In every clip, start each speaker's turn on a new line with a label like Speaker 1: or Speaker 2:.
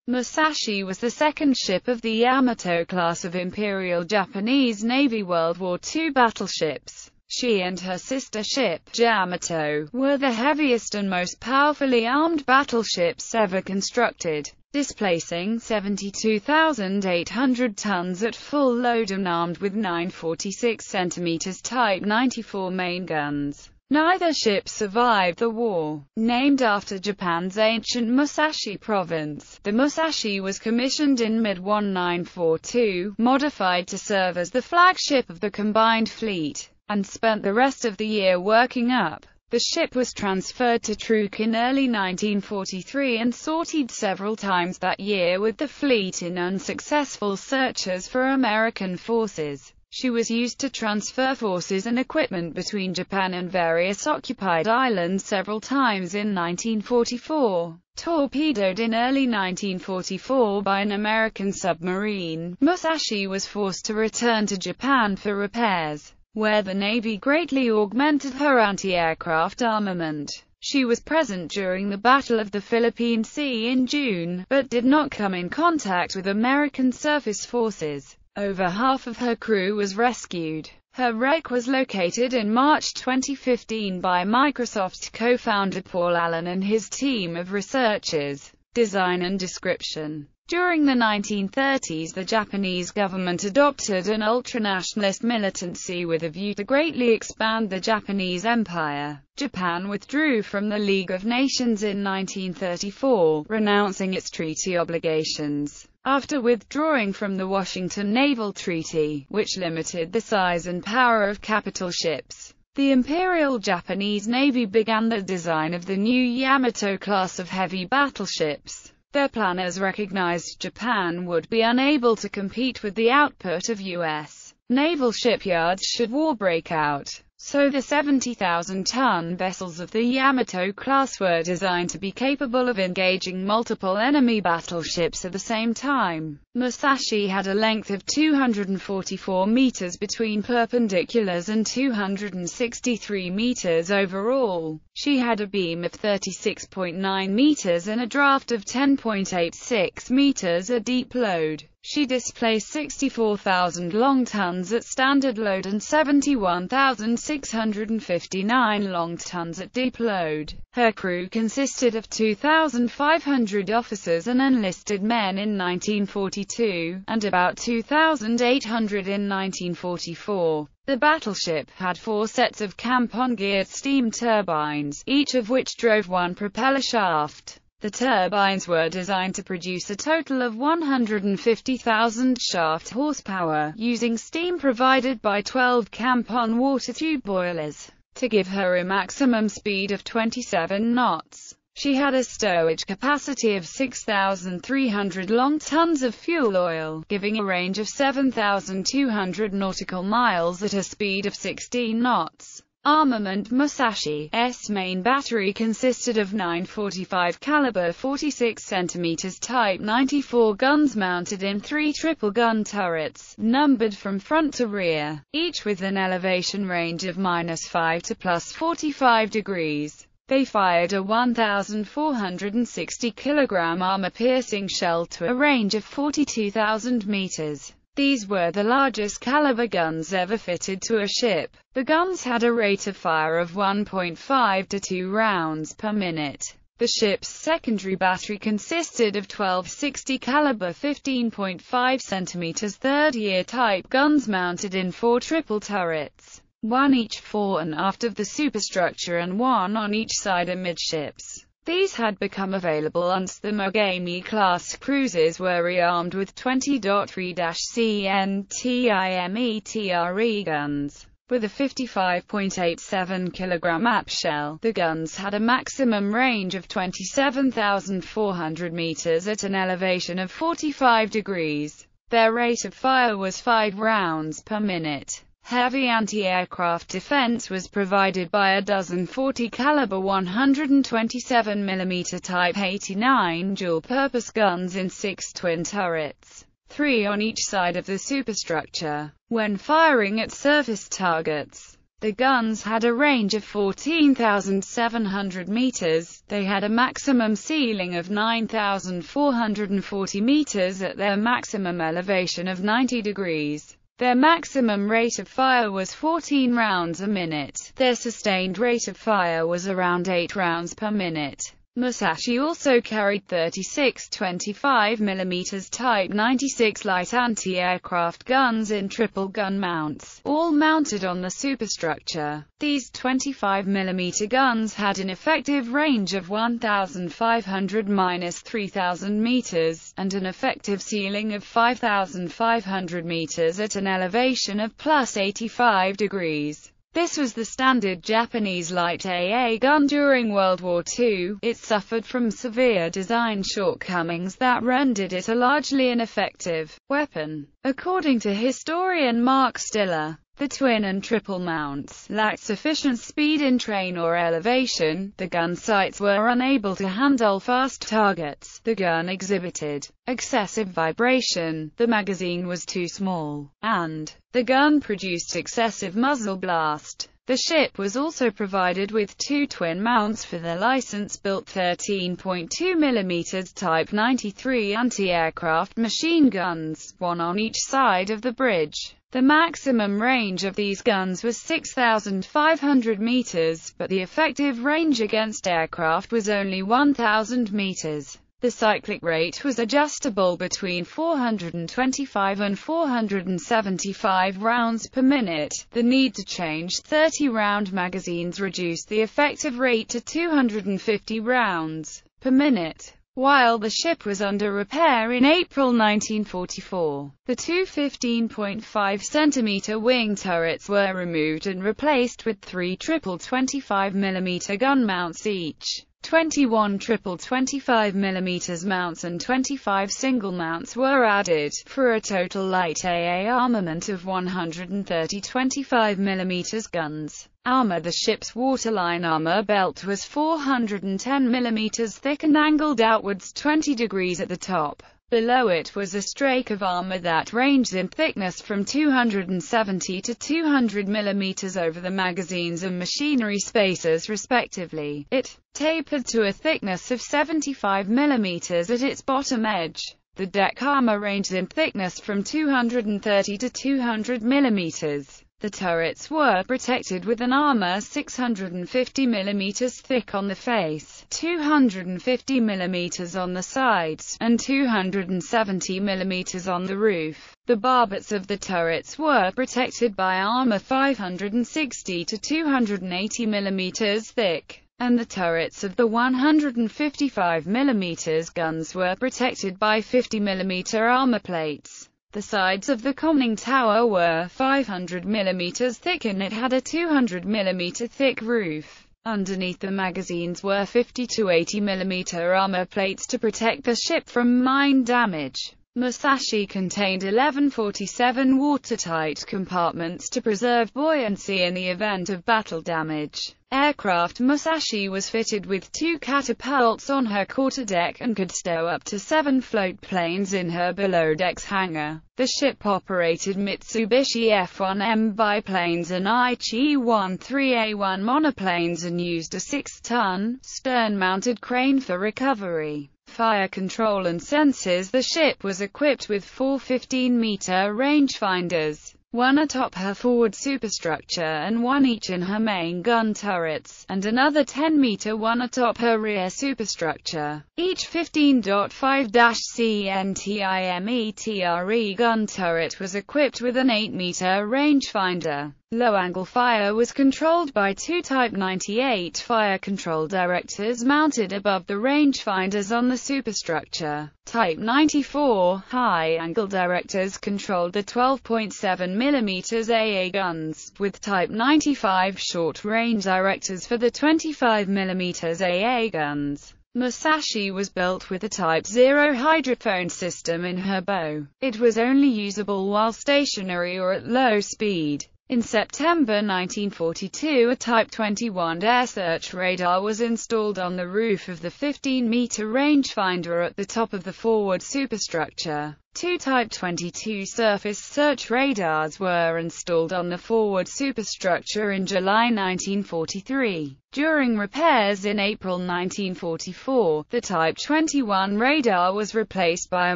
Speaker 1: Musashi was the second ship of the Yamato class of Imperial Japanese Navy World War II battleships. She and her sister ship, Yamato, were the heaviest and most powerfully armed battleships ever constructed, displacing 72,800 tons at full load and armed with 946 cm Type 94 main guns. Neither ship survived the war. Named after Japan's ancient Musashi province, the Musashi was commissioned in mid-1942, modified to serve as the flagship of the combined fleet, and spent the rest of the year working up. The ship was transferred to Truk in early 1943 and sortied several times that year with the fleet in unsuccessful searches for American forces. She was used to transfer forces and equipment between Japan and various occupied islands several times in 1944. Torpedoed in early 1944 by an American submarine, Musashi was forced to return to Japan for repairs, where the Navy greatly augmented her anti-aircraft armament. She was present during the Battle of the Philippine Sea in June, but did not come in contact with American surface forces. Over half of her crew was rescued. Her wreck was located in March 2015 by Microsoft co-founder Paul Allen and his team of researchers. Design and description. During the 1930s, the Japanese government adopted an ultranationalist militancy with a view to greatly expand the Japanese Empire. Japan withdrew from the League of Nations in 1934, renouncing its treaty obligations. After withdrawing from the Washington Naval Treaty, which limited the size and power of capital ships, the Imperial Japanese Navy began the design of the new Yamato class of heavy battleships. Their planners recognized Japan would be unable to compete with the output of U.S. naval shipyards should war break out. So the 70,000-ton vessels of the Yamato class were designed to be capable of engaging multiple enemy battleships at the same time. Musashi had a length of 244 meters between perpendiculars and 263 meters overall. She had a beam of 36.9 meters and a draft of 10.86 meters at deep load. She displaced 64,000 long tons at standard load and 71,659 long tons at deep load. Her crew consisted of 2,500 officers and enlisted men in 1942, and about 2,800 in 1944. The battleship had 4 sets of camp-on-geared steam turbines, each of which drove one propeller shaft. The turbines were designed to produce a total of 150,000 shaft horsepower, using steam provided by 12 camp-on water tube boilers, to give her a maximum speed of 27 knots. She had a stowage capacity of 6,300 long tons of fuel oil, giving a range of 7,200 nautical miles at a speed of 16 knots. Armament. Musashi's main battery consisted of 9.45 caliber 46 cm Type 94 guns mounted in 3 triple-gun turrets, numbered from front to rear, each with an elevation range of -5 to +45 degrees. They fired a 1,460 kg armor-piercing shell to a range of 42,000 meters. These were the largest caliber guns ever fitted to a ship. The guns had a rate of fire of 1.5 to 2 rounds per minute. The ship's secondary battery consisted of 12 60 caliber 15.5 cm third-year type guns mounted in 4 triple turrets, one each fore and aft of the superstructure and one on each side amidships. These had become available once the Mogami-class cruisers were rearmed with 20.3-CNTIMETRE guns. With a 55.87 kg AP shell, the guns had a maximum range of 27,400 meters at an elevation of 45 degrees. Their rate of fire was 5 rounds per minute. Heavy anti-aircraft defense was provided by a dozen 40 caliber 127 mm Type 89 dual-purpose guns in 6 twin turrets, 3 on each side of the superstructure. When firing at surface targets, The guns had a range of 14,700 meters. They had a maximum ceiling of 9,440 meters at their maximum elevation of 90 degrees. Their maximum rate of fire was 14 rounds a minute. Their sustained rate of fire was around 8 rounds per minute. Musashi also carried 36 25mm Type 96 light anti-aircraft guns in triple gun mounts, all mounted on the superstructure. These 25mm guns had an effective range of 1,500–3,000 meters, and an effective ceiling of 5,500 meters at an elevation of plus 85 degrees. This was the standard Japanese light AA gun during World War II. It suffered from severe design shortcomings that rendered it a largely ineffective weapon. According to historian Mark Stiller, the twin and triple mounts lacked sufficient speed in train or elevation. The gun sights were unable to handle fast targets. The gun exhibited excessive vibration. The magazine was too small, and the gun produced excessive muzzle blast. The ship was also provided with two twin mounts for the license-built 13.2mm Type 93 anti-aircraft machine guns, one on each side of the bridge. The maximum range of these guns was 6,500 meters, but the effective range against aircraft was only 1,000 meters. The cyclic rate was adjustable between 425 and 475 rounds per minute. The need to change 30-round magazines reduced the effective rate to 250 rounds per minute. While the ship was under repair in April 1944, the two 15.5cm wing turrets were removed and replaced with three triple 25mm gun mounts each. 21 triple 25mm mounts and 25 single mounts were added, for a total light AA armament of 130 25mm guns. Armor. The ship's waterline armor belt was 410mm thick and angled outwards 20 degrees at the top. Below it was a strake of armor that ranged in thickness from 270 to 200mm over the magazines and machinery spacers respectively. It tapered to a thickness of 75mm at its bottom edge. The deck armor ranged in thickness from 230 to 200mm. The turrets were protected with an armor 650mm thick on the face, 250mm on the sides, and 270mm on the roof. The barbets of the turrets were protected by armor 560 to 280mm thick, and the turrets of the 155mm guns were protected by 50mm armor plates. The sides of the conning tower were 500mm thick and it had a 200mm thick roof. Underneath the magazines were 50 to 80mm armor plates to protect the ship from mine damage. Musashi contained 11 47 watertight compartments to preserve buoyancy in the event of battle damage. Aircraft. Musashi was fitted with two catapults on her quarterdeck and could stow up to 7 float planes in her below-decks hangar. The ship operated Mitsubishi F-1M biplanes and Aichi-13A1 monoplanes and used a 6-ton, stern-mounted crane for recovery, fire control and sensors. The ship was equipped with 4 15-meter rangefinders, one atop her forward superstructure and one each in her main gun turrets, and another 10-meter one atop her rear superstructure. Each 15.5-CNTIMETRE gun turret was equipped with an 8-meter rangefinder. Low-angle fire was controlled by two Type 98 fire control directors mounted above the rangefinders on the superstructure. Type 94 high-angle directors controlled the 12.7mm AA guns, with Type 95 short-range directors for the 25mm AA guns. Musashi was built with a Type 0 hydrophone system in her bow. It was only usable while stationary or at low speed. In September 1942, a Type 21 air search radar was installed on the roof of the 15-meter rangefinder at the top of the forward superstructure. Two Type 22 surface search radars were installed on the forward superstructure in July 1943. During repairs in April 1944, the Type 21 radar was replaced by a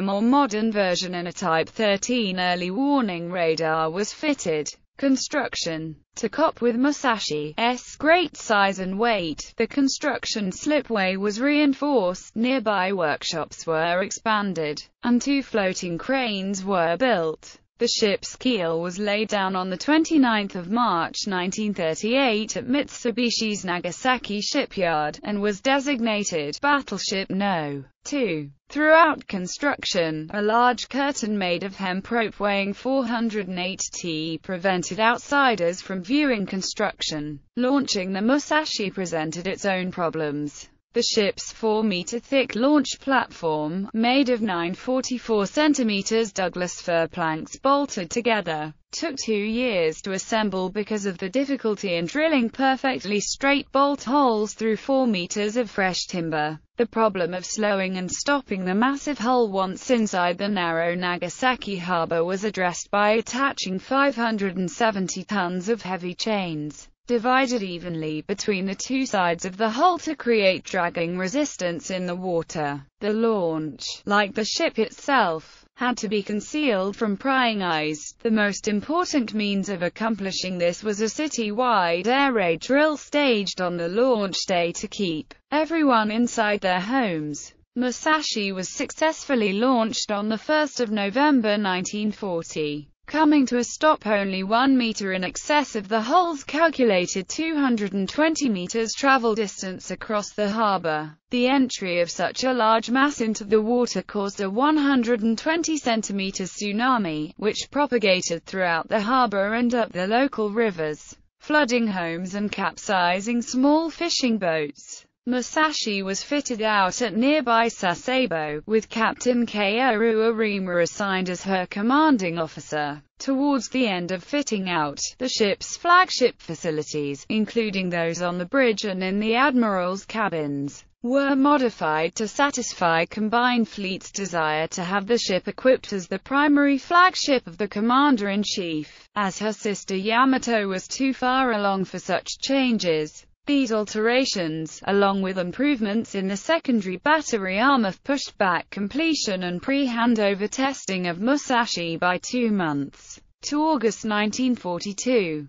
Speaker 1: more modern version and a Type 13 early warning radar was fitted. Construction. To cope with Musashi's great size and weight, the construction slipway was reinforced, nearby workshops were expanded, and two floating cranes were built. The ship's keel was laid down on 29 March 1938 at Mitsubishi's Nagasaki shipyard, and was designated Battleship No. 2. Throughout construction, a large curtain made of hemp rope weighing 408 t prevented outsiders from viewing construction. Launching the Musashi presented its own problems. The ship's 4-meter-thick launch platform, made of 944 cm Douglas fir planks bolted together, took 2 years to assemble because of the difficulty in drilling perfectly straight bolt holes through 4 meters of fresh timber. The problem of slowing and stopping the massive hull once inside the narrow Nagasaki harbor was addressed by attaching 570 tons of heavy chains, divided evenly between the two sides of the hull to create dragging resistance in the water. The launch, like the ship itself, had to be concealed from prying eyes. The most important means of accomplishing this was a city-wide air raid drill staged on the launch day to keep everyone inside their homes. Musashi was successfully launched on 1 November 1940. Coming to a stop only 1 meter in excess of the hull's calculated 220 meters travel distance across the harbor. The entry of such a large mass into the water caused a 120 centimeter tsunami, which propagated throughout the harbor and up the local rivers, flooding homes and capsizing small fishing boats. Musashi was fitted out at nearby Sasebo, with Captain Kaoru Arima assigned as her commanding officer. Towards the end of fitting out, the ship's flagship facilities, including those on the bridge and in the admiral's cabins, were modified to satisfy Combined Fleet's desire to have the ship equipped as the primary flagship of the Commander-in-Chief, as her sister Yamato was too far along for such changes. These alterations, along with improvements in the secondary battery armor, pushed back completion and pre-handover testing of Musashi by 2 months, to August 1942.